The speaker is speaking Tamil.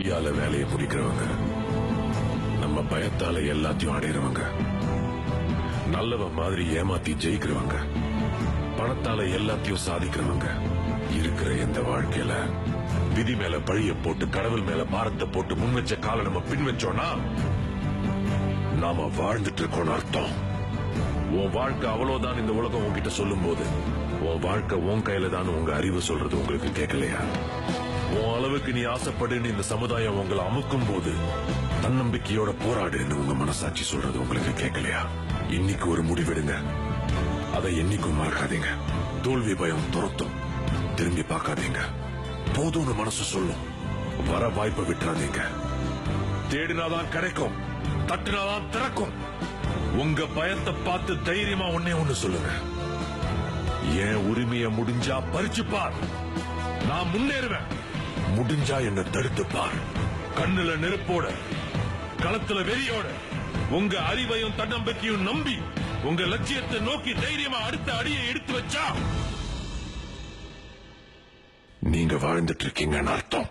பொய்யால வேலையை முடிக்கிறவங்க, நம்ம பயத்தால எல்லாத்தையும் அடையிறவங்க, நல்லவன் மாதிரி ஏமாத்தி ஜெயிக்கிறவங்க, பணத்தால எல்லாத்தையும் சாதிக்கிறவங்க இருக்கிற எந்த வாழ்க்கையில விதி மேல பழிய போட்டு கடவுள் மேல பாரத்தை போட்டு முன் வச்ச கால நம்ம பின் வச்சோம்னா நாம வாழ்ந்துட்டு இருக்கோம்னு அர்த்தம். உன் வாழ்க்கை அவ்வளவுதான் இந்த உலகம் உன்கிட்ட சொல்லும் போது உன் வாழ்க்கை உன் கையில தான் உங்க அறிவு சொல்றது உங்களுக்கு கேட்கலையா? உன் அளவுக்கு நீ ஆசைப்படுன்னு இந்த சமுதாயம் உங்களை அமுக்கும் போது தன்னம்பிக்கையோட போராடுன்னு உங்க மனசாட்சி சொல்றது உங்களுக்கு கேட்கலையா? இன்னைக்கு ஒரு முடிவெடுங்க, அதை என்னைக்கும் மறக்காதீங்க. தோல்வி பயம் துரத்தும், திரும்பி பார்க்காதீங்க. போதும்னு மனசு சொல்லும், வர வாய்ப்பை விட்டுறாதீங்க. தேடினாதான் கிடைக்கும், தட்டினாதான் திறக்கும். உங்க பயத்தை பார்த்து தைரியமா ஒண்ணு சொல்லுங்க, என் உரிமையை முடிஞ்சா பறிச்சு பார், நான் முன்னேறுவேன். முடிஞ்சா என்ன தடுத்து பார். கண்ணுல நெருப்போட, களத்துல வெறியோட, உங்க அறிவையும் தன்னம்பிக்கையும் நம்பி உங்க லட்சியத்தை நோக்கி தைரியமா அடுத்த அடியை எடுத்து வச்சா நீங்க வாழ்ந்துட்டு இருக்கீங்கன்னு அர்த்தம்.